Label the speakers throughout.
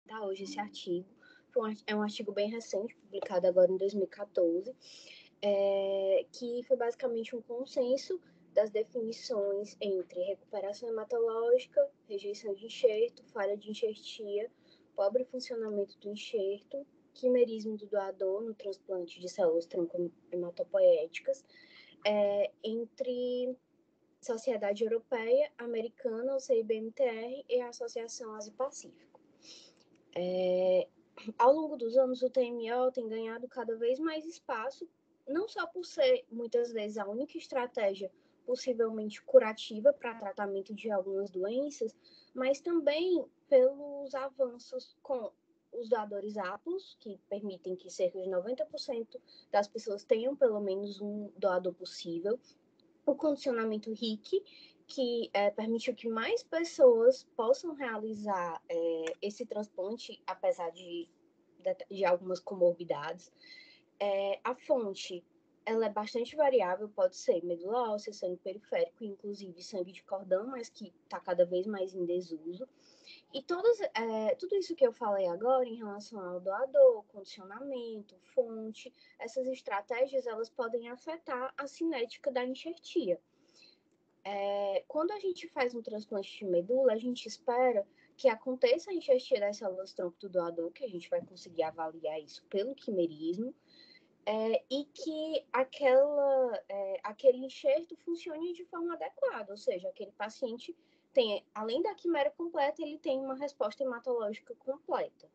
Speaker 1: citar hoje esse artigo. É um artigo bem recente, publicado agora em 2014, que foi basicamente um consenso das definições entre recuperação hematológica, rejeição de enxerto, falha de enxertia, pobre funcionamento do enxerto, quimerismo do doador no transplante de células tronco hematopoéticas, entre Sociedade Europeia, Americana, o CIBMTR e a Associação Ásia-Pacífico. Ao longo dos anos, o TMO tem ganhado cada vez mais espaço, não só por ser, muitas vezes, a única estratégia possivelmente curativa para tratamento de algumas doenças, mas também pelos avanços com os doadores aptos, que permitem que cerca de 90% das pessoas tenham pelo menos um doador possível, o condicionamento RIC, que permitiu que mais pessoas possam realizar esse transplante, apesar de algumas comorbidades. A fonte, ela é bastante variável, pode ser medula óssea, sangue periférico, inclusive sangue de cordão, mas que está cada vez mais em desuso. E tudo isso que eu falei agora em relação ao doador, condicionamento, fonte, essas estratégias, elas podem afetar a cinética da enxertia. Quando a gente faz um transplante de medula, a gente espera que aconteça a enxertia das células tronco do doador, que a gente vai conseguir avaliar isso pelo quimerismo, e que aquele enxerto funcione de forma adequada, ou seja, aquele paciente tem, além da quimera completa, ele tem uma resposta hematológica completa.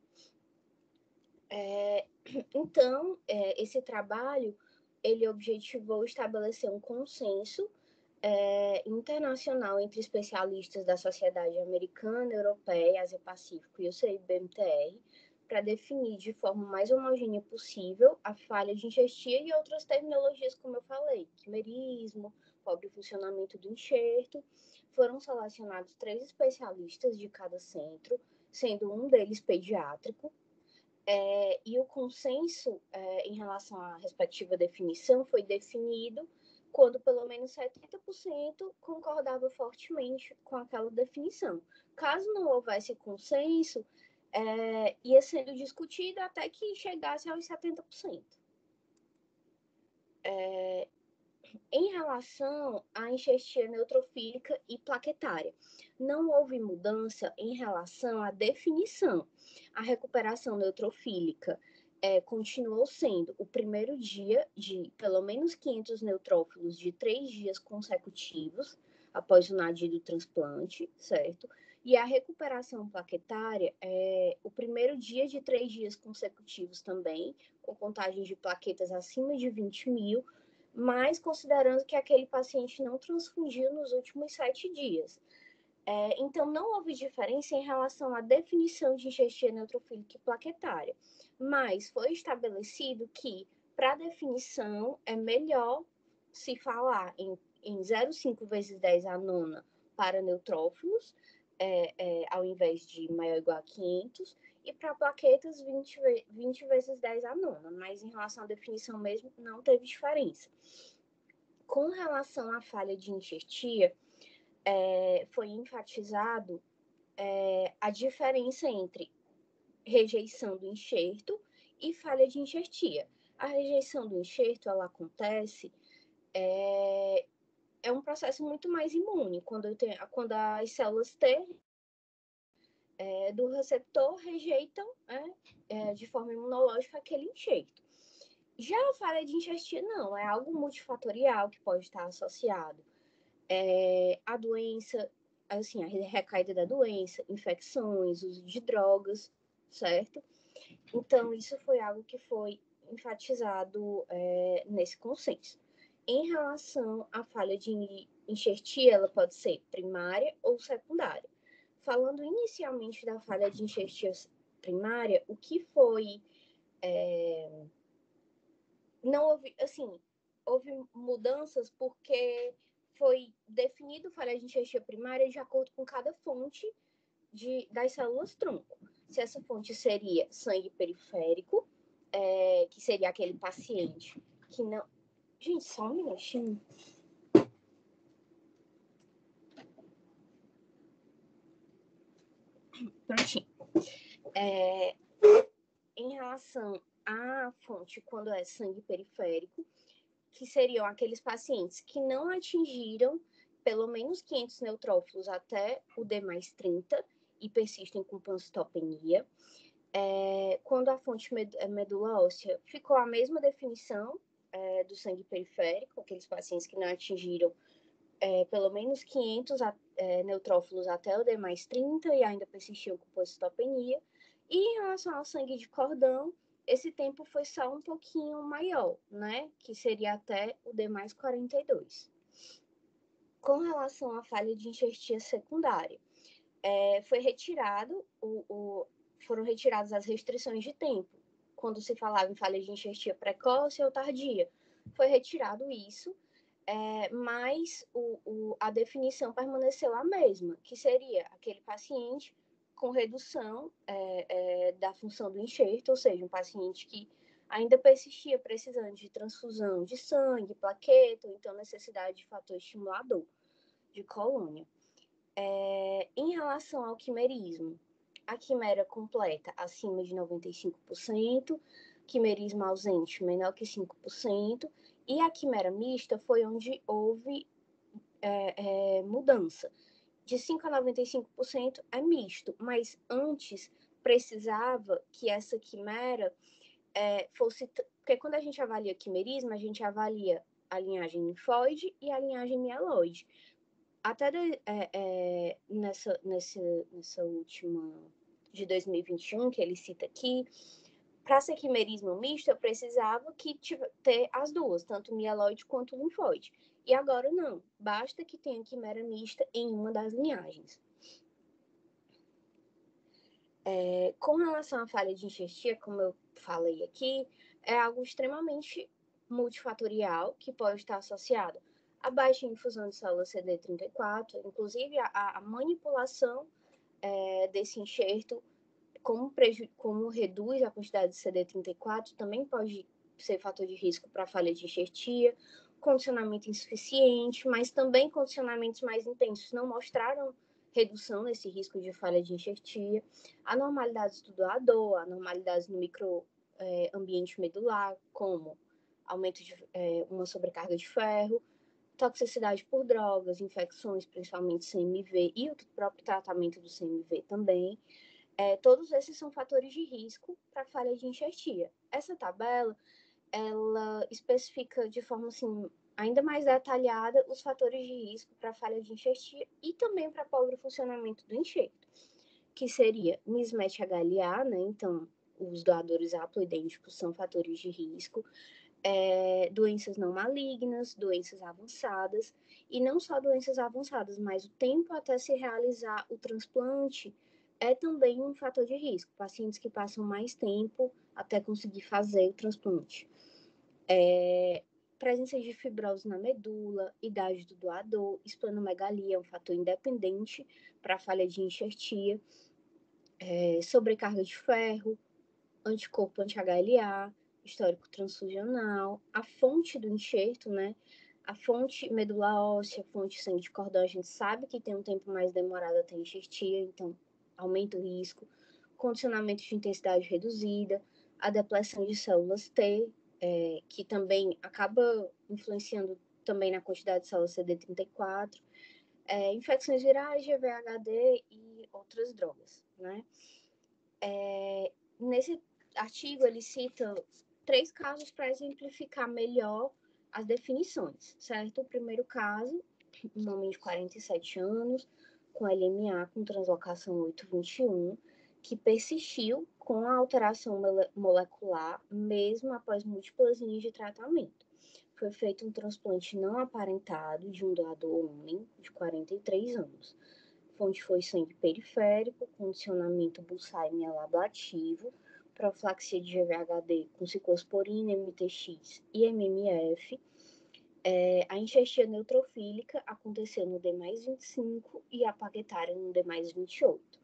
Speaker 1: Então, esse trabalho, ele objetivou estabelecer um consenso internacional entre especialistas da Sociedade Americana, Europeia, Ásia-Pacífico e o CIBMTR, para definir de forma mais homogênea possível a falha de enxertia e outras terminologias, como eu falei, quimerismo, pobre funcionamento do enxerto. Foram selecionados 3 especialistas de cada centro, sendo um deles pediátrico, e o consenso em relação à respectiva definição foi definido quando pelo menos 70% concordava fortemente com aquela definição. Caso não houvesse consenso, ia sendo discutido até que chegasse aos 70%. Em relação à enxertia neutrofílica e plaquetária, não houve mudança em relação à definição. A recuperação neutrofílica continuou sendo o primeiro dia de pelo menos 500 neutrófilos de 3 dias consecutivos após o nadir do transplante, certo? E a recuperação plaquetária é o primeiro dia de 3 dias consecutivos também, com contagem de plaquetas acima de 20 mil, mas considerando que aquele paciente não transfundiu nos últimos 7 dias. Então, não houve diferença em relação à definição de enxertia neutrofílica e plaquetária, mas foi estabelecido que, para a definição, é melhor se falar em 0,5 vezes 10 a nona para neutrófilos, ao invés de maior ou igual a 500, e para plaquetas 20 vezes 10 a nona, mas em relação à definição mesmo, não teve diferença. Com relação à falha de enxertia, foi enfatizado a diferença entre rejeição do enxerto e falha de enxertia. A rejeição do enxerto, ela acontece, é um processo muito mais imune, quando as células T do receptor rejeitam de forma imunológica aquele enxerto. Já a falha de enxertia não, é algo multifatorial que pode estar associado a doença, assim, a recaída da doença, infecções, uso de drogas, certo? Então, isso foi algo que foi enfatizado nesse consenso. Em relação à falha de enxertia, ela pode ser primária ou secundária. Falando inicialmente da falha de enxertia primária, o que foi... não houve, assim, houve mudanças porque foi definido falha de enxertia primária de acordo com cada fonte das células tronco. Se essa fonte seria sangue periférico, que seria aquele paciente que não... Gente, só um minutinho. Prontinho. Em relação à fonte, quando é sangue periférico, que seriam aqueles pacientes que não atingiram pelo menos 500 neutrófilos até o D mais 30 e persistem com pancitopenia. Quando a fonte medula óssea ficou a mesma definição do sangue periférico, aqueles pacientes que não atingiram pelo menos 500 neutrófilos até o D mais 30 e ainda persistiam com pancitopenia. E em relação ao sangue de cordão, esse tempo foi só um pouquinho maior, né? Que seria até o D mais 42. Com relação à falha de enxertia secundária, foram retiradas as restrições de tempo. Quando se falava em falha de enxertia precoce ou tardia, foi retirado isso, mas a definição permaneceu a mesma, que seria aquele paciente com redução da função do enxerto, ou seja, um paciente que ainda persistia precisando de transfusão de sangue, plaqueta, ou então necessidade de fator estimulador de colônia. Em relação ao quimerismo, a quimera completa acima de 95%, quimerismo ausente menor que 5%, e a quimera mista foi onde houve mudança. De 5% a 95% é misto, mas antes precisava que essa quimera fosse... Porque quando a gente avalia quimerismo, a gente avalia a linhagem linfóide e a linhagem mieloide. Até nessa última de 2021, que ele cita aqui, para ser quimerismo misto, eu precisava ter as duas, tanto mieloide quanto linfóide. E agora não, basta que tenha quimera mista em uma das linhagens. Com relação à falha de enxertia, como eu falei aqui, é algo extremamente multifatorial que pode estar associado a baixa infusão de células CD34, inclusive a manipulação desse enxerto, como reduz a quantidade de CD34, também pode ser fator de risco para falha de enxertia, condicionamento insuficiente, mas também condicionamentos mais intensos não mostraram redução nesse risco de falha de enxertia, anormalidades do doador, anormalidades no microambiente medular, como aumento de uma sobrecarga de ferro, toxicidade por drogas, infecções, principalmente CMV, e o próprio tratamento do CMV também. Todos esses são fatores de risco para falha de enxertia. Essa tabela, ela especifica de forma assim, ainda mais detalhada os fatores de risco para falha de enxertia e também para pobre funcionamento do enxerto, que seria mismatch HLA, né? Então, os doadores haploidênticos são fatores de risco, doenças não malignas, doenças avançadas, e não só doenças avançadas, mas o tempo até se realizar o transplante é também um fator de risco. Pacientes que passam mais tempo até conseguir fazer o transplante. Presença de fibrose na medula, idade do doador, esplenomegalia é um fator independente para a falha de enxertia, sobrecarga de ferro, anticorpo anti-HLA, histórico transfusional, a fonte do enxerto, né? A fonte medula óssea, a fonte sangue de cordão, a gente sabe que tem um tempo mais demorado até enxertia, então aumenta o risco. Condicionamento de intensidade reduzida, a depleção de células T, que também acaba influenciando também na quantidade de células CD34, infecções virais, GVHD e outras drogas, né? Nesse artigo, ele cita 3 casos para exemplificar melhor as definições, certo? O primeiro caso, um homem de 47 anos, com LMA com translocação 821, que persistiu com a alteração molecular, mesmo após múltiplas linhas de tratamento. Foi feito um transplante não aparentado de um doador homem de 43 anos. Fonte foi sangue periférico, condicionamento buçal ablativo, profilaxia de GVHD com ciclosporina, MTX e MMF. A enxertia neutrofílica aconteceu no D mais 25 e a plaquetária no D mais 28.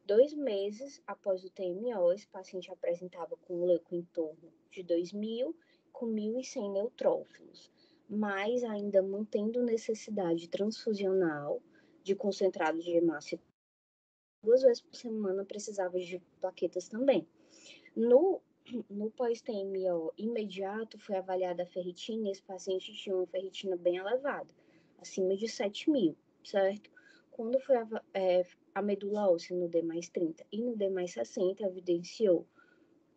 Speaker 1: 2 meses após o TMO, esse paciente apresentava com leuco em torno de 2.000, com 1.100 neutrófilos, mas ainda mantendo necessidade transfusional de concentrado de hemácia 2 vezes por semana precisava de plaquetas também. No pós-TMO imediato, foi avaliada a ferritina e esse paciente tinha uma ferritina bem elevada, acima de 7.000, certo? Quando foi a medula óssea no D+30 e no D+60, evidenciou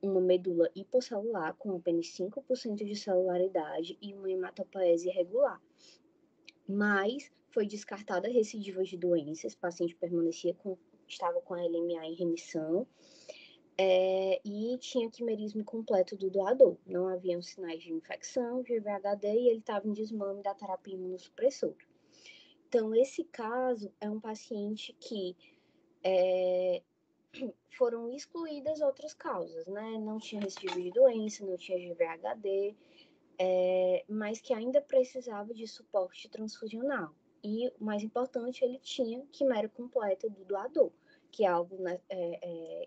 Speaker 1: uma medula hiposselular com apenas 5% de celularidade e uma hematopoese irregular. Mas foi descartada a recidiva de doença, esse paciente estava com a LMA em remissão, e tinha quimerismo completo do doador. Não haviam sinais de infecção, de VHD, e ele estava em desmame da terapia imunossupressora. Então, esse caso é um paciente que foram excluídas outras causas, né? Não tinha recidiva de doença, não tinha GVHD, mas que ainda precisava de suporte transfusional. E, o mais importante, ele tinha quimera completa do doador, que é algo, né,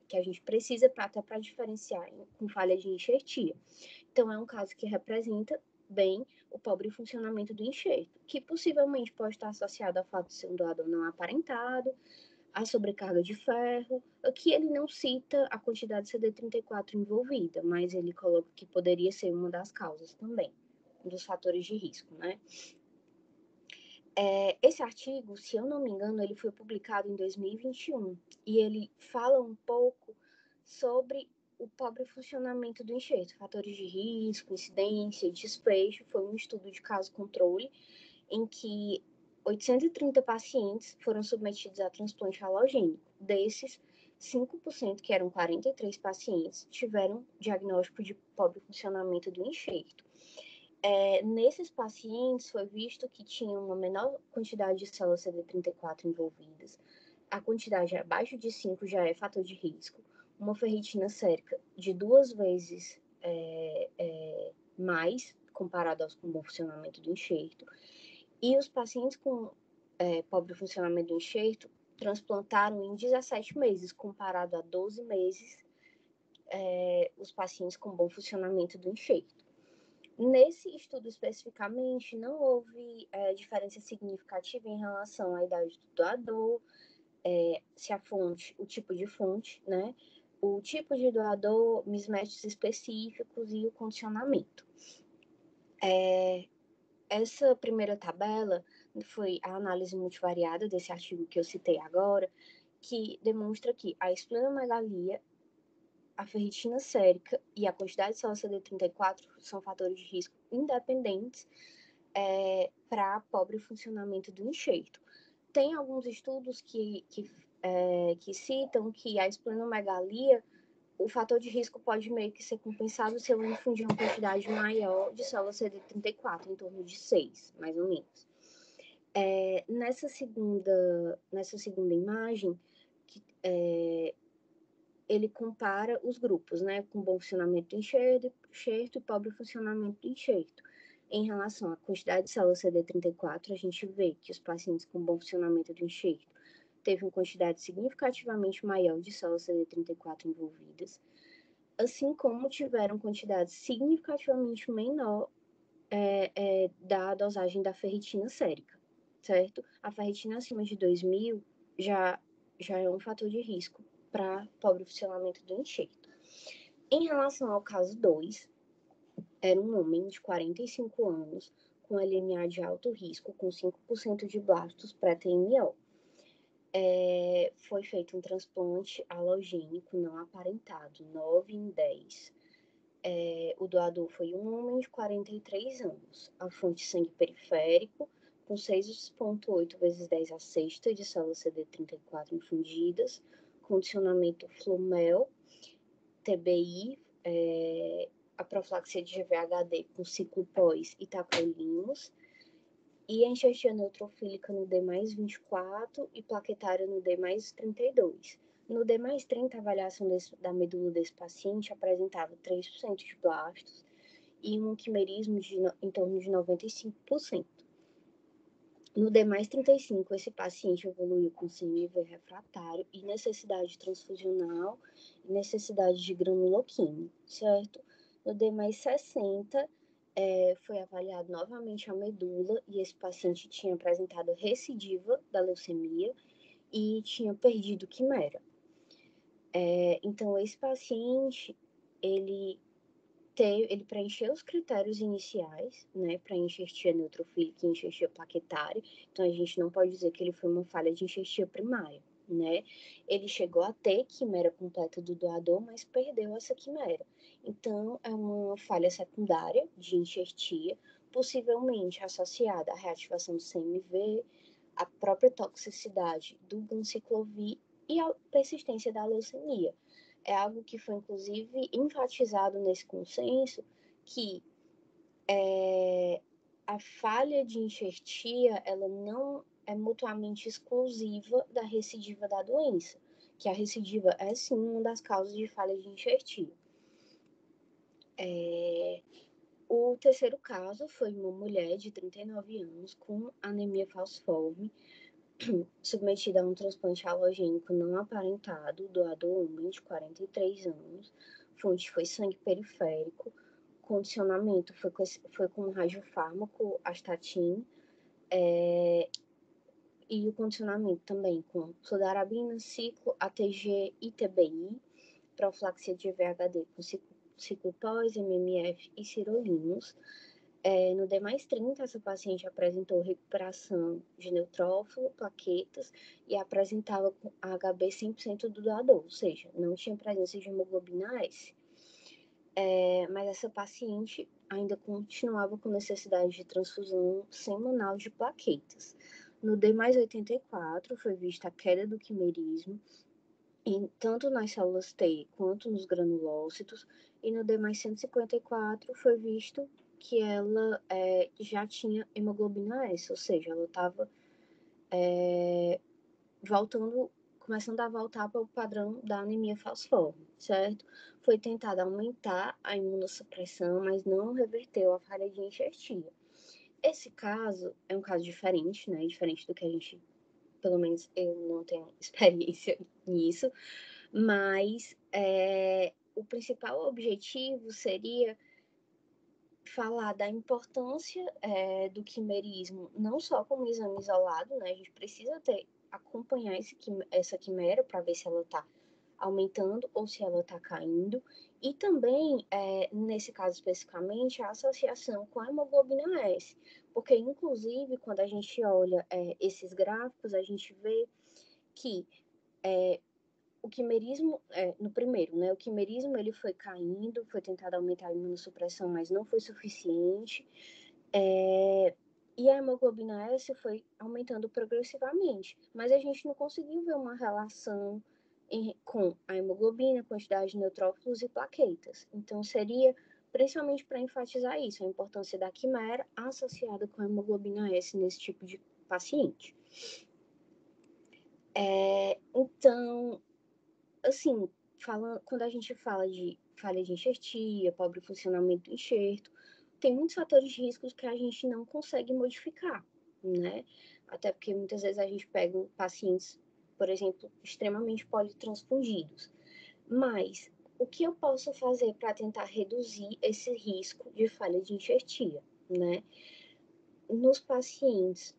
Speaker 1: que a gente precisa até para diferenciar com falha de enxertia. Então, é um caso que representa bem o pobre funcionamento do enxerto, que possivelmente pode estar associado ao fato de ser um doador não aparentado, a sobrecarga de ferro. Aqui ele não cita a quantidade de CD34 envolvida, mas ele coloca que poderia ser uma das causas também, um dos fatores de risco, né? Esse artigo, se eu não me engano, ele foi publicado em 2021 e ele fala um pouco sobre o pobre funcionamento do enxerto, fatores de risco, incidência, desfecho. Foi um estudo de caso controle em que 830 pacientes foram submetidos a transplante halogênico. Desses, 5%, que eram 43 pacientes, tiveram diagnóstico de pobre funcionamento do enxerto. Nesses pacientes, foi visto que tinha uma menor quantidade de células CD34 envolvidas. A quantidade abaixo de 5 já é fator de risco. Uma ferritina sérica de 2 vezes mais, comparado aos com bom funcionamento do enxerto. E os pacientes com pobre funcionamento do enxerto transplantaram em 17 meses, comparado a 12 meses os pacientes com bom funcionamento do enxerto. Nesse estudo especificamente, não houve diferença significativa em relação à idade do doador, se a fonte, o tipo de fonte, né? O tipo de doador, mismatches específicos e o condicionamento. Essa primeira tabela foi a análise multivariada desse artigo que eu citei agora, que demonstra que a esplenomegalia, a ferritina sérica e a quantidade de células CD34 são fatores de risco independentes para pobre funcionamento do enxerto. Tem alguns estudos que citam que a esplenomegalia, o fator de risco pode meio que ser compensado se eu infundir uma quantidade maior de células CD34, em torno de 6, mais ou menos. Nessa segunda imagem, ele compara os grupos, né, com bom funcionamento do enxerto e pobre funcionamento do enxerto. Em relação à quantidade de células CD34, a gente vê que os pacientes com bom funcionamento do enxerto teve uma quantidade significativamente maior de células CD34 envolvidas, assim como tiveram quantidade significativamente menor da dosagem da ferritina sérica, certo? A ferritina acima de 2.000 já é um fator de risco para pobre funcionamento do enxerto. Em relação ao caso 2, era um homem de 45 anos com LMA de alto risco, com 5% de blastos pré-TMO. Foi feito um transplante halogênico não aparentado, 9 em 10. O doador foi um homem de 43 anos. A fonte sangue periférico, com 6,8 vezes 10 a sexta de células CD34 infundidas, condicionamento Flumel, TBI, a profilaxia de GVHD com ciclo pós e tacrolimus, e a enxertia neutrofílica no D+24 e plaquetária no D+32. No D+30, a avaliação da medula desse paciente apresentava 3% de blastos e um quimerismo em torno de 95%. No D+35, esse paciente evoluiu com CMV refratário e necessidade transfusional e necessidade de granuloquímio, certo? No D+60, foi avaliado novamente a medula e esse paciente tinha apresentado recidiva da leucemia e tinha perdido quimera. Então, esse paciente, ele preencheu os critérios iniciais, né, para enxertia neutrofílica e enxertia plaquetária. Então, a gente não pode dizer que ele foi uma falha de enxertia primária, né? Ele chegou a ter quimera completa do doador, mas perdeu essa quimera. Então, é uma falha secundária de enxertia, possivelmente associada à reativação do CMV, à própria toxicidade do ganciclovir e à persistência da leucemia. É algo que foi, inclusive, enfatizado nesse consenso, que a falha de enxertia, ela não é mutuamente exclusiva da recidiva da doença, que a recidiva é, sim, uma das causas de falha de enxertia. O terceiro caso foi uma mulher de 39 anos com anemia falciforme, submetida a um transplante halogênico não aparentado, doador homem de 43 anos, fonte foi sangue periférico, condicionamento foi com radiofármaco, astatin, e o condicionamento também com fludarabina, ciclo, ATG e TBI, profilaxia de VHD com ciclo pós, MMF e sirolimus. No D+30, essa paciente apresentou recuperação de neutrófilo, plaquetas e apresentava HB 100% do doador, ou seja, não tinha presença de hemoglobina S. Mas essa paciente ainda continuava com necessidade de transfusão semanal de plaquetas. No D+84 foi vista a queda do quimerismo, tanto nas células T quanto nos granulócitos, e no D+154 foi visto que ela já tinha hemoglobina S, ou seja, ela estava começando a voltar para o padrão da anemia falciforme, certo? Foi tentada aumentar a imunossupressão, mas não reverteu a falha de enxertia. Esse caso é um caso diferente, né? Diferente do que a gente, pelo menos eu não tenho experiência nisso, mas o principal objetivo seria falar da importância do quimerismo, não só como exame isolado, né? A gente precisa acompanhar essa quimera para ver se ela está aumentando ou se ela está caindo. E também, nesse caso especificamente, a associação com a hemoglobina S. Porque, inclusive, quando a gente olha esses gráficos, a gente vê que o quimerismo, no primeiro, né? O quimerismo ele foi caindo, foi tentado aumentar a imunossupressão, mas não foi suficiente. E a hemoglobina S foi aumentando progressivamente, mas a gente não conseguiu ver uma relação com a hemoglobina, quantidade de neutrófilos e plaquetas. Então, seria principalmente para enfatizar isso, a importância da quimera associada com a hemoglobina S nesse tipo de paciente. Então, assim, quando a gente fala de falha de enxertia, pobre funcionamento do enxerto, tem muitos fatores de risco que a gente não consegue modificar, né? Até porque muitas vezes a gente pega pacientes, por exemplo, extremamente politransfundidos. Mas o que eu posso fazer para tentar reduzir esse risco de falha de enxertia, né? Nos pacientes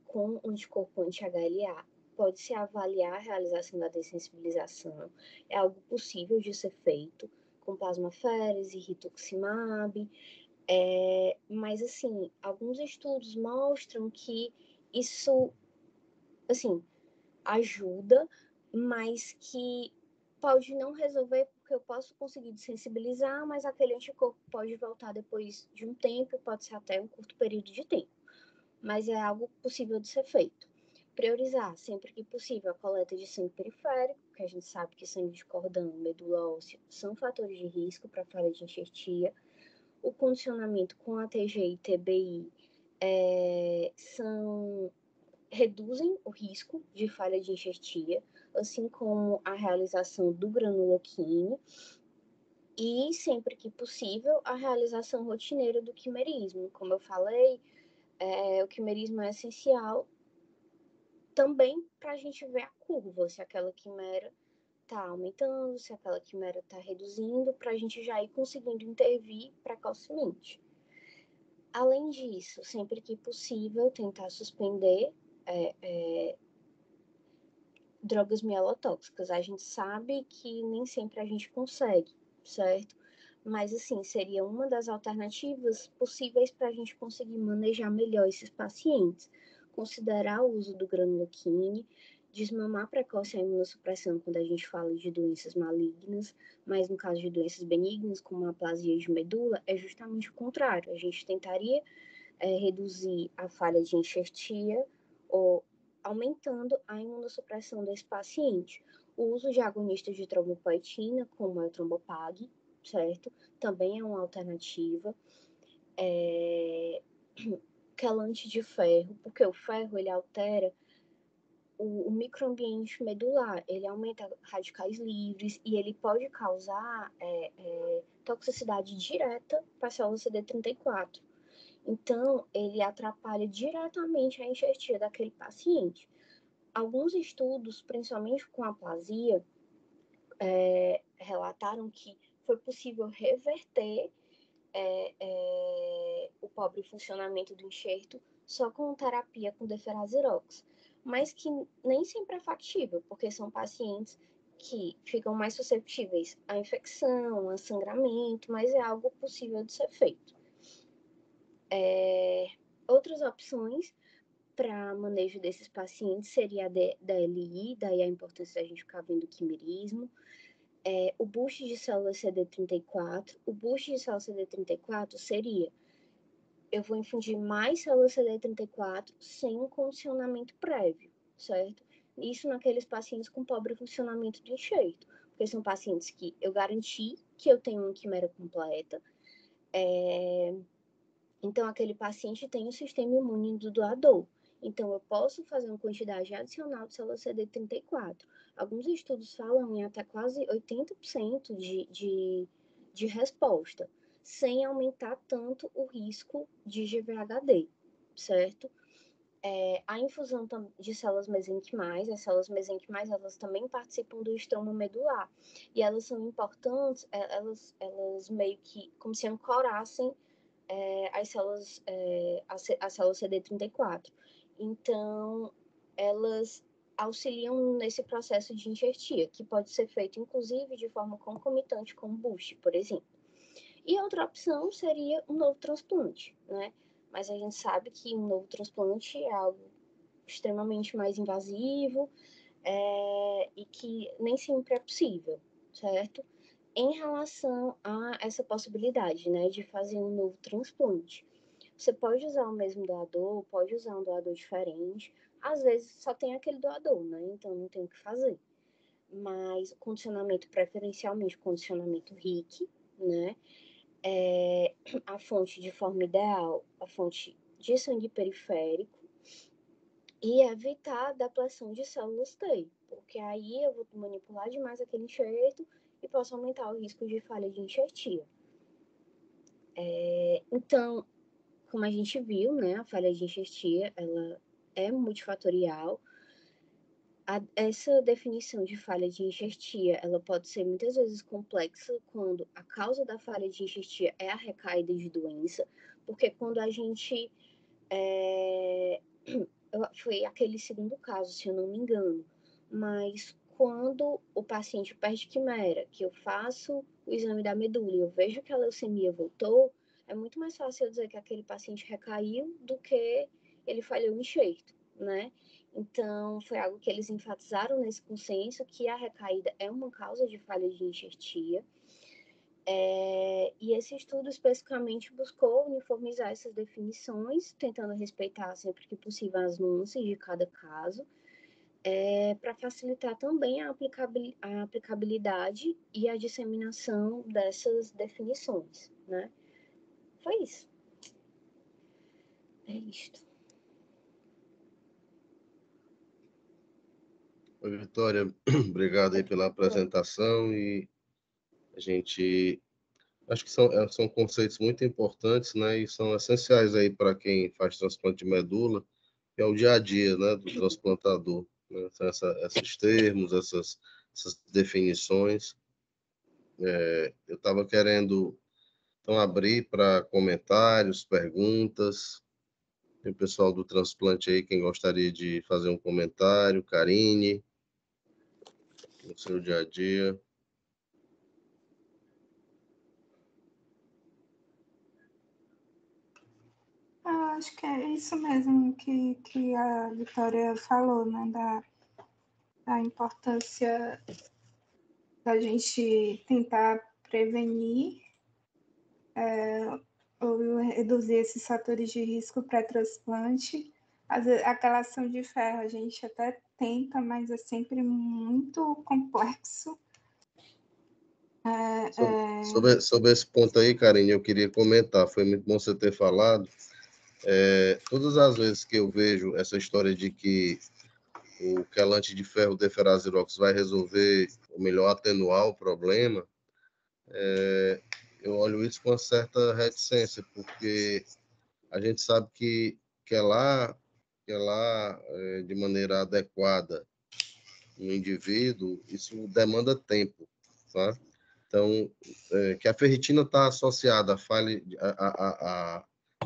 Speaker 1: com anticorpo anti-HLA, pode-se avaliar a realização da dessensibilização. É algo possível de ser feito com plasmaférese, rituximab, mas, assim, alguns estudos mostram que isso, assim, ajuda, mas que pode não resolver porque eu posso conseguir desensibilizar, mas aquele anticorpo pode voltar depois de um tempo, pode ser até um curto período de tempo. Mas é algo possível de ser feito. Priorizar, sempre que possível, a coleta de sangue periférico, porque a gente sabe que sangue de cordão, medula óssea são fatores de risco para falha de enxertia. O condicionamento com ATG e TBI reduzem o risco de falha de enxertia, assim como a realização do granuloquine e, sempre que possível, a realização rotineira do quimerismo. Como eu falei, o quimerismo é essencial também para a gente ver a curva, se aquela quimera está aumentando, se aquela quimera está reduzindo, para a gente já ir conseguindo intervir precocemente. Além disso, sempre que possível, tentar suspender drogas mielotóxicas. A gente sabe que nem sempre a gente consegue, certo? Mas, assim, seria uma das alternativas possíveis para a gente conseguir manejar melhor esses pacientes. Considerar o uso do granuloquine, desmamar precoce a imunossupressão quando a gente fala de doenças malignas, mas no caso de doenças benignas, como a aplasia de medula, é justamente o contrário. A gente tentaria reduzir a falha de enxertia ou aumentando a imunossupressão desse paciente. O uso de agonistas de trombopoetina, como é o trombopag, certo? Também é uma alternativa. Quelante de ferro, porque o ferro ele altera o microambiente medular, ele aumenta radicais livres e ele pode causar toxicidade direta para a célula CD34. Então, ele atrapalha diretamente a enxertia daquele paciente. Alguns estudos, principalmente com aplasia, relataram que foi possível reverter o pobre funcionamento do enxerto só com terapia com deferazirox, mas que nem sempre é factível, porque são pacientes que ficam mais susceptíveis à infecção, a sangramento, mas é algo possível de ser feito. Outras opções para manejo desses pacientes seria a DLI, daí a importância da gente ficar vendo o quimerismo, o boost de célula CD34. O boost de célula CD34 seria, eu vou infundir mais célula CD34 sem um condicionamento prévio, certo? Isso naqueles pacientes com pobre funcionamento do enxerto, porque são pacientes que eu garanti que eu tenho uma quimera completa, então aquele paciente tem o sistema imune do doador. Então, eu posso fazer uma quantidade adicional de célula CD34. Alguns estudos falam em até quase 80% de resposta, sem aumentar tanto o risco de GVHD, certo? A infusão de células mesenquimais, as células mesenquimais, elas também participam do estroma medular. E elas são importantes, elas meio que, como se ancorassem as células, a célula CD34. Então, elas auxiliam nesse processo de enxertia, que pode ser feito, inclusive, de forma concomitante com o boost, por exemplo. E outra opção seria um novo transplante, né? Mas a gente sabe que um novo transplante é algo extremamente mais invasivo e que nem sempre é possível, certo? Em relação a essa possibilidade, né, de fazer um novo transplante. Você pode usar o mesmo doador, pode usar um doador diferente. Às vezes só tem aquele doador, né? Então não tem o que fazer. Mas o condicionamento, preferencialmente condicionamento RIC, né? A fonte de forma ideal, a fonte de sangue periférico, e evitar a depressão de células T, porque aí eu vou manipular demais aquele enxerto e posso aumentar o risco de falha de enxertia. Então, como a gente viu, né, a falha de enxertia, ela é multifatorial. Essa definição de falha de enxertia, ela pode ser muitas vezes complexa quando a causa da falha de enxertia é a recaída de doença, porque quando a gente foi aquele segundo caso, se eu não me engano, mas quando o paciente perde quimera, que eu faço o exame da medula e eu vejo que a leucemia voltou, é muito mais fácil eu dizer que aquele paciente recaiu do que ele falhou o enxerto, né? Então, foi algo que eles enfatizaram nesse consenso, que a recaída é uma causa de falha de enxertia. E esse estudo especificamente buscou uniformizar essas definições, tentando respeitar sempre que possível as nuances de cada caso, para facilitar também a aplicabilidade e a disseminação dessas definições, né? Foi isso. É isto.
Speaker 2: Oi, Vitória, obrigado aí pela apresentação e a gente acho que são conceitos muito importantes, né, e são essenciais aí para quem faz transplante de medula, que é o dia a dia, né, do transplantador, né, são esses termos, essas definições. Eu estava querendo então abrir para comentários, perguntas. Tem o pessoal do transplante aí, quem gostaria de fazer um comentário, Karine. no seu dia a dia?
Speaker 3: Acho que é isso mesmo que a Vitória falou, né? Da importância da gente tentar prevenir ou reduzir esses fatores de risco pré-transplante. Aquela ação de ferro a gente até tenta, mas é sempre muito complexo.
Speaker 2: Sobre esse ponto aí, Karine, eu queria comentar, foi muito bom você ter falado. Todas as vezes que eu vejo essa história de que o quelante de ferro deferazirox vai resolver, ou melhor, atenuar o problema, eu olho isso com uma certa reticência, porque a gente sabe que lá de maneira adequada no indivíduo, isso demanda tempo, tá? Então, que a ferritina está associada à falha, à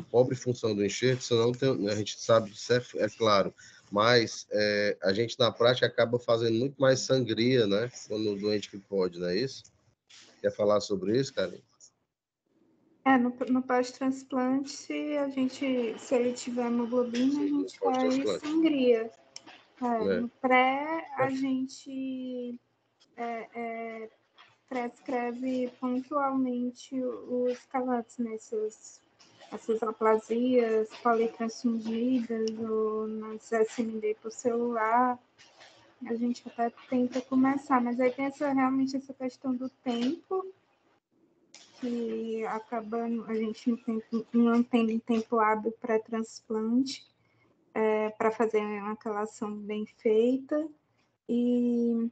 Speaker 2: pobre função do enxerto, senão a gente sabe disso, é claro, mas a gente na prática acaba fazendo muito mais sangria, né? Quando o doente que pode, não é isso? Quer falar sobre isso, Karine?
Speaker 3: No pós-transplante, se ele tiver hemoglobina, a gente faz sangria. No pré, a gente prescreve pontualmente os calates nessas aplasias politransfundidas ou nas SMD por celular. A gente até tenta começar, mas aí tem realmente essa questão do tempo, que acaba a gente não tendo tempo hábil pré-transplante para fazer uma quelação bem feita. E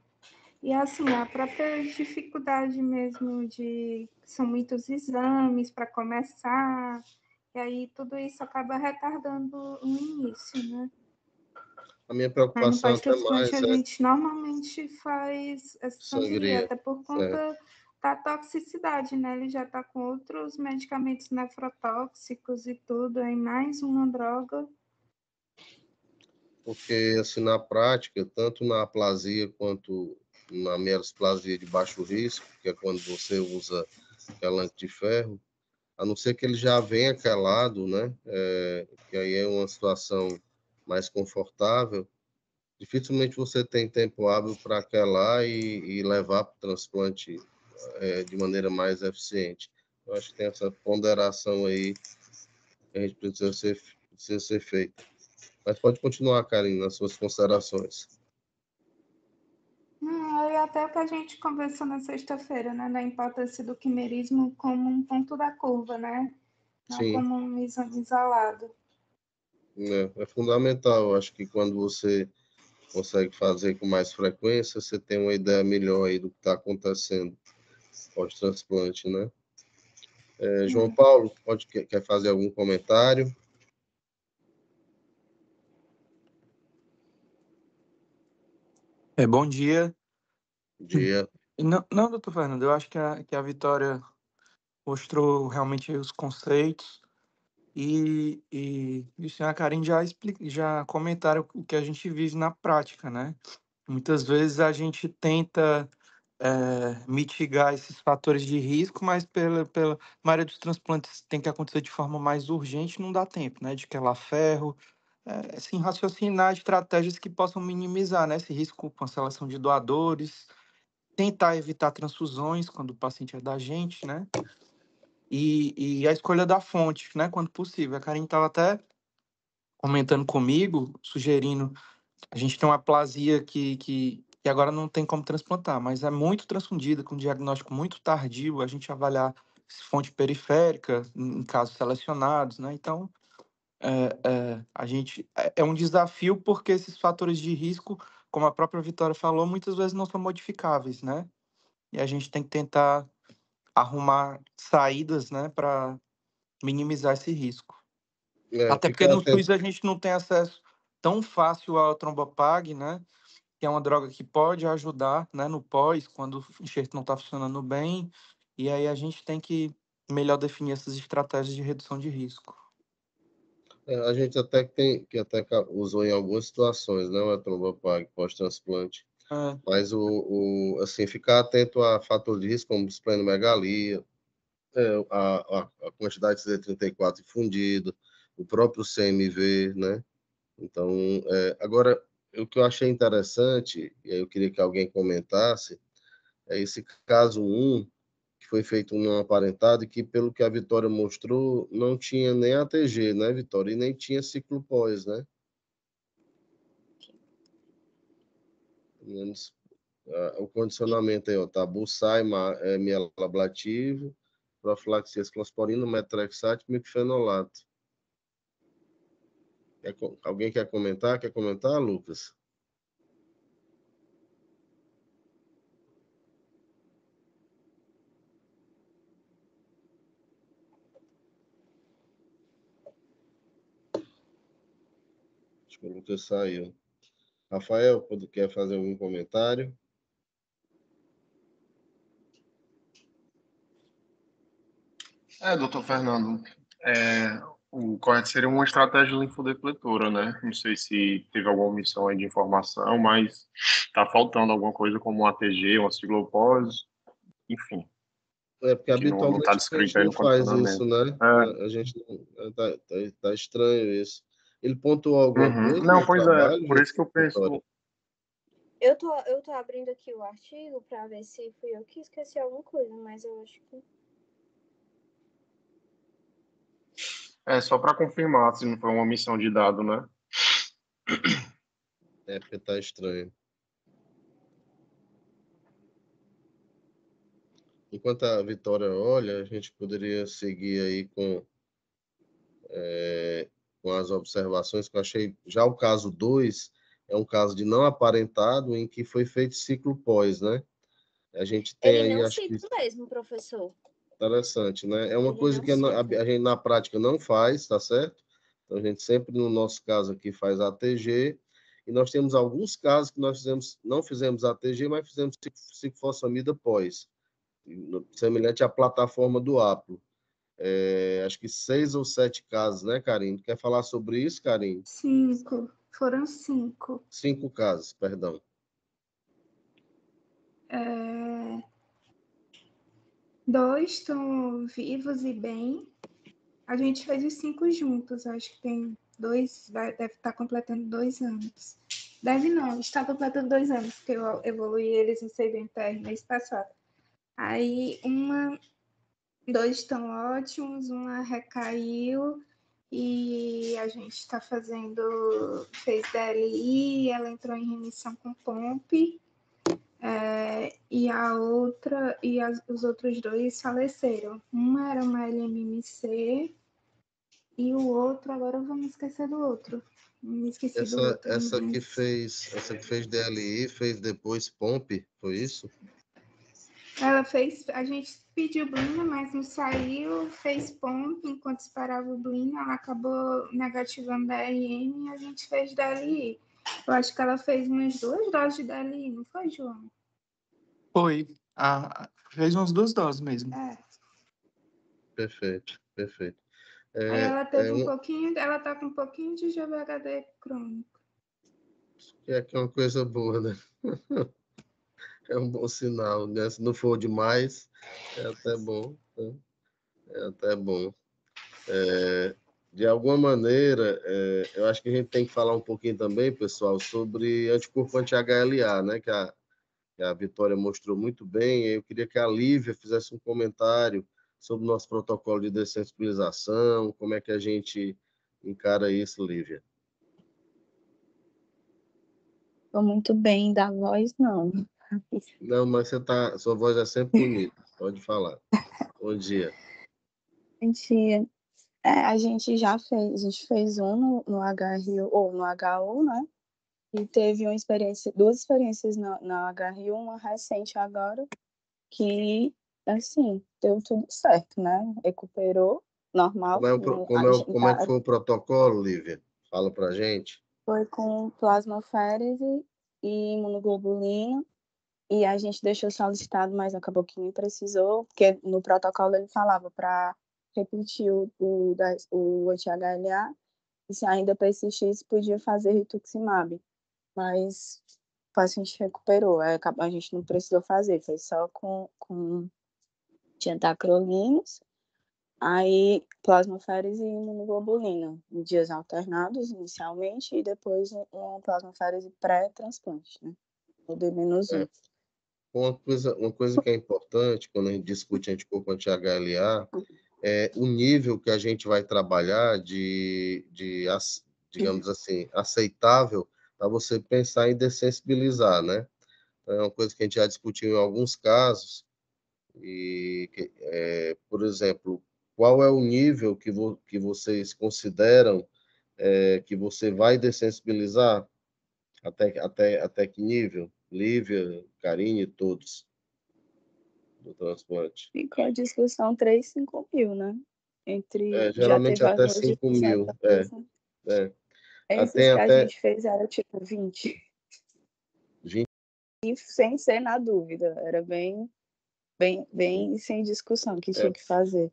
Speaker 3: assim, a própria dificuldade mesmo são muitos exames para começar, e aí tudo isso acaba retardando o início, né?
Speaker 2: A minha
Speaker 3: Mas no
Speaker 2: preocupação até
Speaker 3: pós-transplante
Speaker 2: mais
Speaker 3: a gente normalmente faz essa sangria, até por conta da toxicidade, né? Ele já está com outros medicamentos nefrotóxicos e tudo, aí mais uma droga.
Speaker 2: Porque, assim, na prática, tanto na aplasia quanto na melasplasia de baixo risco, que é quando você usa quelante de ferro, a não ser que ele já venha quelado, né? Que aí é uma situação mais confortável, dificilmente você tem tempo hábil para aquelar e levar para o transplante de maneira mais eficiente. Eu acho que tem essa ponderação aí que a gente precisa ser feita. Mas pode continuar, Karine, nas suas considerações.
Speaker 3: E até o que a gente conversou na sexta-feira, né, da importância do quimerismo como um ponto da curva, né? Não
Speaker 2: Sim.
Speaker 3: como um exame isolado.
Speaker 2: É fundamental. Acho que quando você consegue fazer com mais frequência, você tem uma ideia melhor aí do que está acontecendo pós-transplante, né? João Paulo, quer fazer algum comentário?
Speaker 4: Bom dia.
Speaker 2: Bom dia.
Speaker 4: Não, doutor Fernando, eu acho que a Vitória mostrou realmente os conceitos e o senhor Karine já comentaram o que a gente vive na prática, né? Muitas vezes a gente tenta mitigar esses fatores de risco, mas pela maioria dos transplantes tem que acontecer de forma mais urgente, não dá tempo, né? De quelar ferro, assim, raciocinar estratégias que possam minimizar, né, esse risco com a seleção de doadores, tentar evitar transfusões quando o paciente é da gente, né? E a escolha da fonte, né, quando possível. A Karine estava até comentando comigo, sugerindo, a gente tem uma aplasia que agora não tem como transplantar, mas é muito transfundida, com diagnóstico muito tardio, a gente avaliar fonte periférica, em casos selecionados, né? Então, é um desafio porque esses fatores de risco, como a própria Vitória falou, muitas vezes não são modificáveis, né? E a gente tem que tentar arrumar saídas, né, para minimizar esse risco. Até porque
Speaker 2: Ficar
Speaker 4: no
Speaker 2: atento.
Speaker 4: SUS a gente não tem acesso tão fácil ao Trombopag, né, que é uma droga que pode ajudar, né, no pós, quando o enxerto não está funcionando bem, e aí a gente tem que melhor definir essas estratégias de redução de risco.
Speaker 2: A gente até usou em algumas situações, né, o Trombopag pós-transplante.
Speaker 4: É,
Speaker 2: Mas, assim, ficar atento a fatores de risco como esplenomegalia, a quantidade de CD34 infundido, o próprio CMV, né? Então, agora, o que eu achei interessante, e aí eu queria que alguém comentasse, é esse caso 1, que foi feito num aparentado e que, pelo que a Vitória mostrou, não tinha nem ATG, né, Vitória? E nem tinha ciclo pós, né? Pelo menos, o condicionamento aí, ó, tá? Buçai, mielablativo, profilaxia ciclosporina, metrexate, micfenolato. Alguém quer comentar? Quer comentar, Lucas? Acho que o Lucas saiu. Rafael, quer fazer algum comentário?
Speaker 5: Doutor Fernando, o correto seria uma estratégia linfodepletora, né? Não sei se teve alguma omissão aí de informação, mas tá faltando alguma coisa como um ATG, uma ciglopose, enfim,
Speaker 2: Porque
Speaker 5: que não tá
Speaker 2: habitualmente a gente
Speaker 5: descrito aí
Speaker 2: não
Speaker 5: no
Speaker 2: faz isso,
Speaker 5: condicionamento.
Speaker 2: né?
Speaker 5: É,
Speaker 2: A gente tá estranho isso. Ele pontuou alguma
Speaker 5: uhum.
Speaker 2: coisa
Speaker 5: Não,
Speaker 2: no
Speaker 5: pois é,
Speaker 2: trabalho,
Speaker 5: por isso que eu
Speaker 2: Vitória?
Speaker 5: penso.
Speaker 1: Eu tô abrindo aqui o artigo para ver se fui eu que esqueci alguma coisa, mas eu acho que.
Speaker 5: Só para confirmar se não foi uma omissão de dado, né?
Speaker 2: Porque tá estranho. Enquanto a Vitória olha, a gente poderia seguir aí com as observações que eu achei. Já o caso 2 é um caso de não aparentado em que foi feito ciclo pós, né? A gente tem
Speaker 1: Ele
Speaker 2: aí,
Speaker 1: não
Speaker 2: acho que
Speaker 1: cita mesmo, professor.
Speaker 2: interessante, né? É uma
Speaker 1: Ele
Speaker 2: coisa
Speaker 1: não
Speaker 2: que a
Speaker 1: cita.
Speaker 2: gente na prática não faz, tá certo? Então a gente sempre, no nosso caso aqui, faz ATG, e nós temos alguns casos que nós não fizemos ATG, mas fizemos ciclofosfamida pós, semelhante à plataforma do APLO. Acho que 6 ou 7 casos, né, Karine? Quer falar sobre isso, Karine?
Speaker 3: 5. Foram 5.
Speaker 2: 5 casos, perdão.
Speaker 3: Dois estão vivos e bem. A gente fez os 5 juntos. Acho que tem 2, deve estar completando 2 anos. Deve não, está completando 2 anos, porque eu evoluí eles no CBNTR mês passado. Aí, 2 estão ótimos, uma recaiu e a gente está fez DLI, ela entrou em remissão com POMP, e a outra, os outros 2 faleceram. Uma era uma LMMC e o outro, agora eu vou me esquecer do outro. Me esqueci do outro.
Speaker 2: Essa que fez DLI, fez depois POMP, foi isso?
Speaker 3: Ela fez, a gente pediu Blina, mas não saiu, fez POMP enquanto esperava o Blina, ela acabou negativando DRM e a gente fez DLI. Eu acho que ela fez umas 2 doses de DLI, não foi, João?
Speaker 4: foi. Fez umas 2 doses mesmo.
Speaker 2: Perfeito, perfeito.
Speaker 3: Aí ela teve
Speaker 2: um,
Speaker 3: ela tá com um pouquinho de GVHD crônico.
Speaker 2: que é uma coisa boa, né? É um bom sinal, né? Se não for demais, é até bom, né? É até bom. De alguma maneira, eu acho que a gente tem que falar um pouquinho também, pessoal, sobre anticorpo anti-HLA, né? Que a Vitória mostrou muito bem. Eu queria que a Lívia fizesse um comentário sobre o nosso protocolo de dessensibilização, como é que a gente encara isso, Lívia.
Speaker 6: Tô muito bem da voz, não.
Speaker 2: Não, mas sua voz é sempre bonita, pode falar. Bom dia.
Speaker 6: A gente fez um no HRU, ou no HU, né? E teve duas experiências na HRU, uma recente agora, que, assim, deu tudo certo, né? Recuperou, normal.
Speaker 2: Como é que foi o protocolo, Lívia? Fala pra gente.
Speaker 6: Foi com plasmaférese e imunoglobulina, e a gente deixou solicitado, mas acabou que nem precisou, porque no protocolo ele falava para repetir o anti-HLA, e se ainda persistisse, podia fazer rituximab. Mas paciente recuperou. Aí a gente não precisou fazer, foi só com tinha tacrolimus, aí plasmaférese e imunoglobulina, em dias alternados inicialmente, e depois uma plasmaférese pré-transplante, né? O D-1.
Speaker 2: Uma coisa que é importante quando a gente discute anticorpo anti-HLA é o nível que a gente vai trabalhar digamos assim, aceitável para você pensar em dessensibilizar, né? É uma coisa que a gente já discutiu em alguns casos, por exemplo, qual é o nível que vocês consideram que você vai dessensibilizar? Até que nível? Lívia, Karine, todos do transplante.
Speaker 6: Ficou a discussão 3, 5 mil, né? Já
Speaker 2: Geralmente
Speaker 6: teve
Speaker 2: até
Speaker 6: alguns de
Speaker 2: 5 mil.
Speaker 6: 70. Esses
Speaker 2: Tem
Speaker 6: que a
Speaker 2: até
Speaker 6: gente fez era tipo 20.
Speaker 2: 20.
Speaker 6: E sem ser na dúvida, era bem sem discussão que tinha que fazer.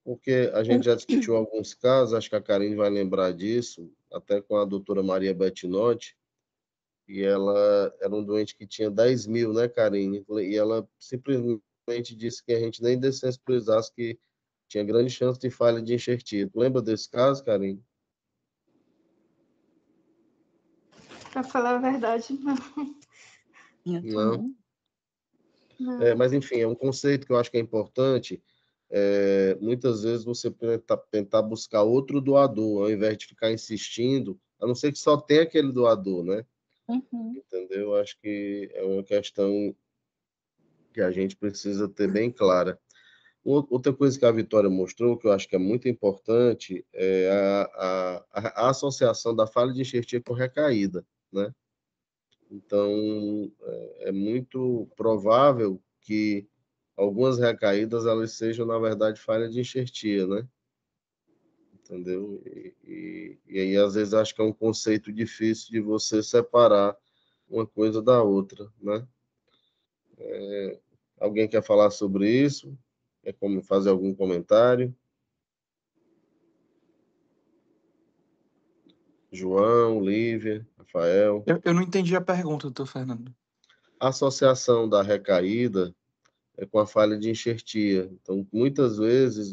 Speaker 2: Porque a gente já discutiu alguns casos, acho que a Karine vai lembrar disso, até com a doutora Maria Bettinotti, e ela era um doente que tinha 10 mil, né, Karine? E ela simplesmente disse que a gente nem dessensibilizasse, que tinha grande chance de falha de enxertia. Tu lembra desse caso, Karine?
Speaker 3: Para falar a verdade, não.
Speaker 2: Não.
Speaker 3: Não.
Speaker 2: Mas, enfim, é um conceito que eu acho que é importante. Muitas vezes você tentar buscar outro doador, ao invés de ficar insistindo, a não ser que só tenha aquele doador, né? Entendeu? Acho que é uma questão que a gente precisa ter bem clara. Outra coisa que a Vitória mostrou, que eu acho que é muito importante, é a associação da falha de enxertia com recaída, né? Então, é muito provável que algumas recaídas elas sejam, na verdade, falha de enxertia, né? Entendeu? E aí, às vezes, acho que é um conceito difícil de você separar uma coisa da outra, né? Alguém quer falar sobre isso? Quer fazer algum comentário? João, Lívia, Rafael.
Speaker 4: Eu não entendi a pergunta, doutor Fernando.
Speaker 2: A associação da recaída é com a falha de enxertia. Então, muitas vezes,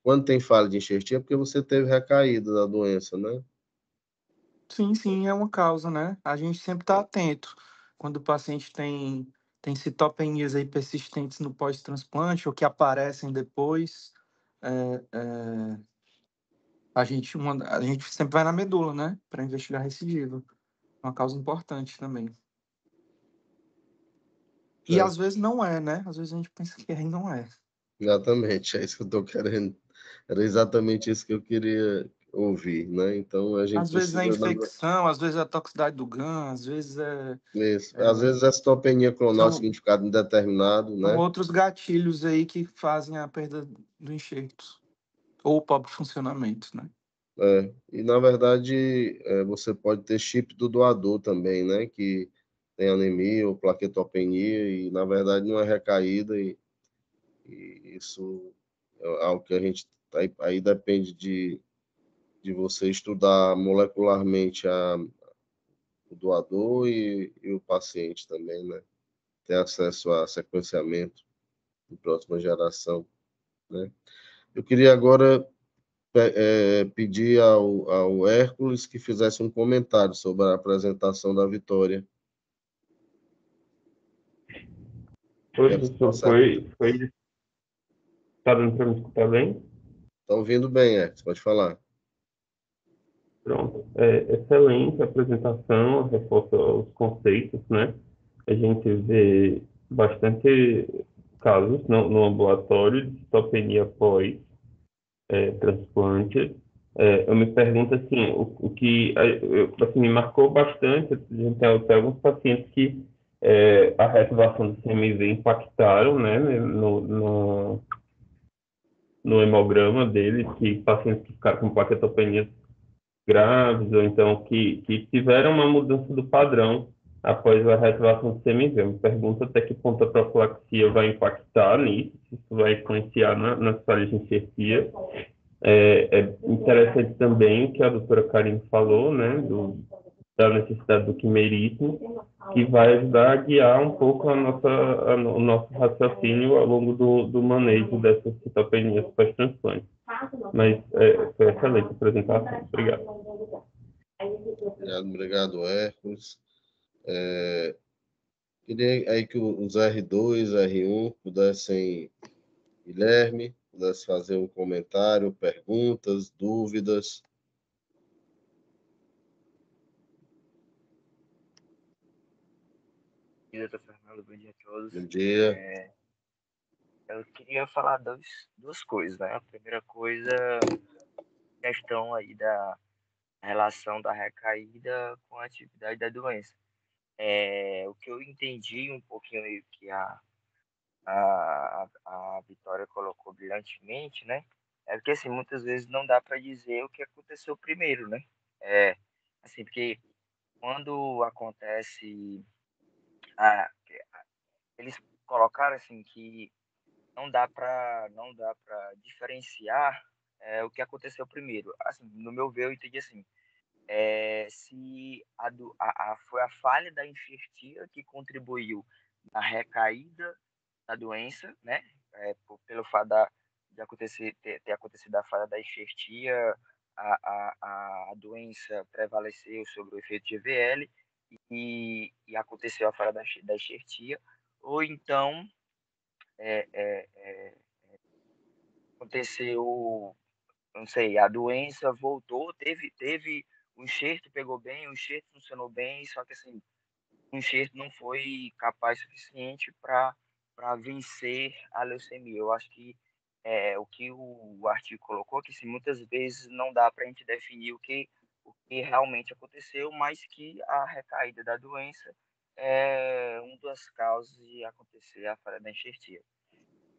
Speaker 2: quando tem falha de enxertia, é porque você teve recaída da doença, né?
Speaker 4: Sim, é uma causa, né? A gente sempre está atento. Quando o paciente tem citopenias aí persistentes no pós-transplante ou que aparecem depois, é, é, a gente sempre vai na medula, né? Para investigar recidiva. Uma causa importante também. E às vezes não é, né? Às vezes a gente pensa que é e não é.
Speaker 2: Exatamente, é isso que eu estou querendo. Era exatamente isso que eu queria ouvir, né? Então, a gente
Speaker 4: Às vezes é
Speaker 2: precisa...
Speaker 4: infecção, às vezes é a toxicidade do GAN, às vezes
Speaker 2: Isso. Às vezes é citopenia clonal
Speaker 4: são
Speaker 2: significado indeterminado, né?
Speaker 4: outros gatilhos aí que fazem a perda do enxerto. Ou o próprio funcionamento, né?
Speaker 2: E, na verdade, você pode ter chip do doador também, né? Que tem anemia ou plaquetopenia e, na verdade, não é recaída e isso é algo que a gente... Aí depende de você estudar molecularmente o doador e o paciente também, né? Ter acesso a sequenciamento de próxima geração, né? Eu queria agora pedir ao Hércules que fizesse um comentário sobre a apresentação da Vitória.
Speaker 7: Oi, professor, foi... Tá dando para me escutar bem?
Speaker 2: Está ouvindo bem, Hércules, pode falar.
Speaker 7: Pronto. Excelente a apresentação, reforça os conceitos, né? A gente vê bastante casos no ambulatório de citopenia pós-transplante. Eu me pergunto, assim, o que assim, me marcou bastante, a gente tem alguns pacientes que a reativação do CMV impactaram, né, no hemograma deles, que pacientes que ficaram com plaquetopenia graves, ou então que tiveram uma mudança do padrão após a reativação do CMV. Eu me pergunto até que ponto a profilaxia vai impactar nisso, se isso vai influenciar nas falhas de enxertia. É interessante também o que a doutora Karine falou, né, da necessidade do quimerismo, que vai ajudar a guiar um pouco o nosso raciocínio ao longo do manejo dessas citopenias pós-transplante. Mas foi excelente a apresentação. Obrigado.
Speaker 2: Obrigado, Hércules. Queria aí que os R2, R1 pudessem, Guilherme, pudesse fazer um comentário, perguntas, dúvidas.
Speaker 8: Bom dia, doutor Fernando. Bom dia a todos.
Speaker 2: Bom dia.
Speaker 8: Eu queria falar duas coisas, né? A primeira coisa, questão aí da relação da recaída com a atividade da doença. O que eu entendi um pouquinho aí que a Vitória colocou brilhantemente, né? É porque, assim, muitas vezes não dá para dizer o que aconteceu primeiro, né? Assim, porque quando acontece... eles colocaram, assim, que não dá para diferenciar o que aconteceu primeiro. Assim, no meu ver, eu entendi assim, se foi a falha da enxertia que contribuiu na recaída da doença, né? Pelo fato de ter acontecido a falha da enxertia, a doença prevaleceu sobre o efeito GVL e aconteceu a falha da enxertia, ou então aconteceu, não sei, a doença voltou, teve o enxerto pegou bem, o enxerto funcionou bem, só que assim, o enxerto não foi capaz suficiente para vencer a leucemia. Eu acho que o que o artigo colocou, que assim, muitas vezes não dá para a gente definir o que realmente aconteceu, mas que a recaída da doença é uma das causas de acontecer a falha da enxertia.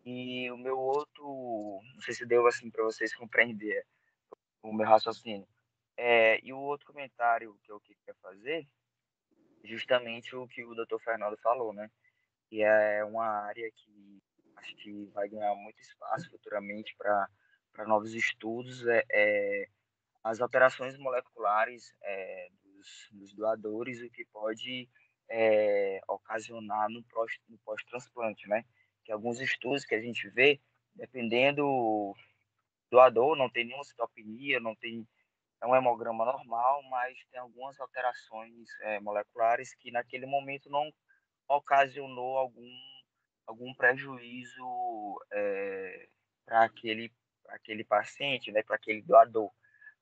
Speaker 8: E o meu outro, não sei se deu assim para vocês compreender o meu raciocínio. E o outro comentário que eu queria fazer, justamente o que o Dr. Fernando falou, né? Que é uma área que acho que vai ganhar muito espaço futuramente para novos estudos, as alterações moleculares dos doadores, o que pode ocasionar no pós-transplante, né? Que alguns estudos que a gente vê, dependendo do doador, não tem nenhuma citopenia, não tem um hemograma normal, mas tem algumas alterações moleculares que naquele momento não ocasionou algum prejuízo para aquele paciente, né, para aquele doador,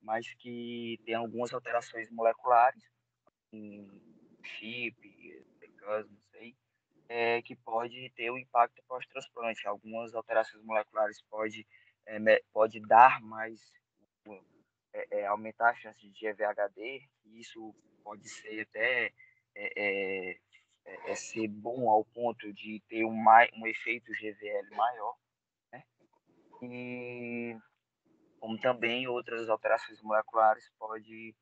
Speaker 8: mas que tem algumas alterações moleculares, em chip, não sei, que pode ter um impacto pós-transplante. Algumas alterações moleculares pode dar mais, aumentar a chance de GVHD, e isso pode ser até ser bom ao ponto de ter um efeito GVL maior, né? E como também outras alterações moleculares pode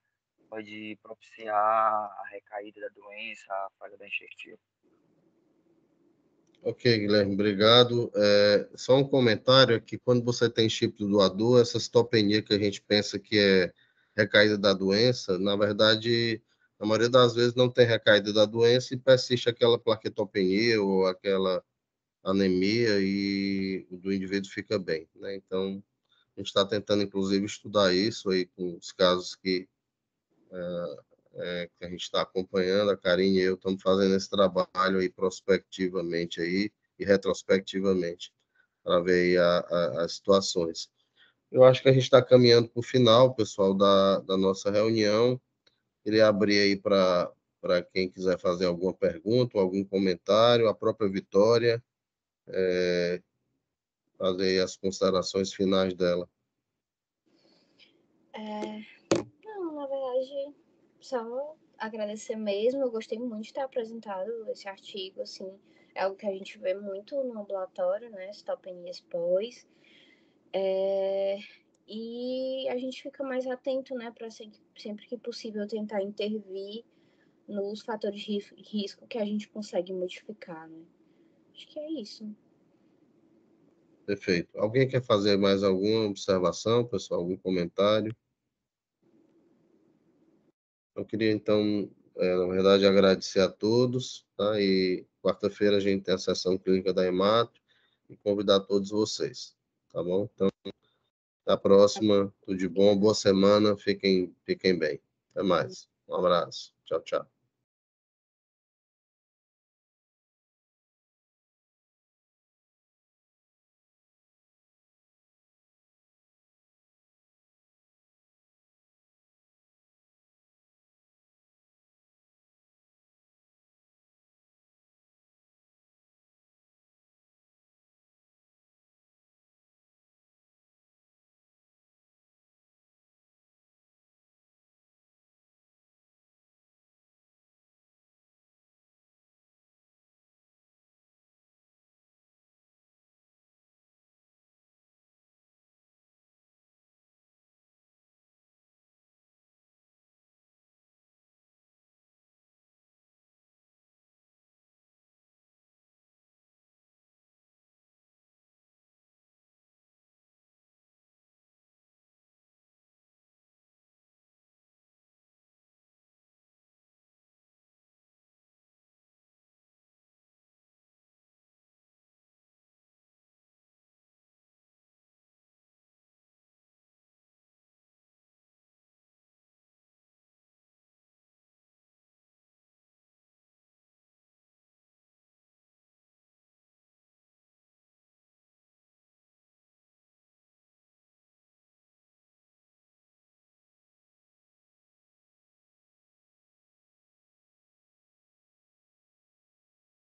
Speaker 8: propiciar a recaída da doença, a falha da enxertia.
Speaker 2: Ok, Guilherme, obrigado. Só um comentário aqui, quando você tem chip do doador, essa citopenia que a gente pensa que é recaída da doença, na verdade, na maioria das vezes não tem recaída da doença e persiste aquela plaquetopenia ou aquela anemia e o do indivíduo fica bem, né? Então, a gente está tentando, inclusive, estudar isso aí com os casos que a gente está acompanhando, a Karine e eu estamos fazendo esse trabalho aí prospectivamente aí e retrospectivamente para ver aí as situações. Eu acho que a gente está caminhando para o final, pessoal, da nossa reunião. Queria abrir aí para quem quiser fazer alguma pergunta, algum comentário, a própria Vitória, fazer aí as considerações finais dela.
Speaker 1: Não, na verdade, só agradecer mesmo. Eu gostei muito de ter apresentado esse artigo, assim, é algo que a gente vê muito no ambulatório, né, citopenias pós. E a gente fica mais atento, né, para sempre que possível tentar intervir nos fatores de risco que a gente consegue modificar, né. Acho que é isso.
Speaker 2: Perfeito. Alguém quer fazer mais alguma observação, pessoal? Algum comentário? Eu queria, então, na verdade, agradecer a todos, tá? E quarta-feira a gente tem a sessão clínica da Hemato e convidar todos vocês, tá bom? Então, até a próxima, tudo de bom, boa semana, fiquem bem. Até mais. Um abraço. Tchau, tchau.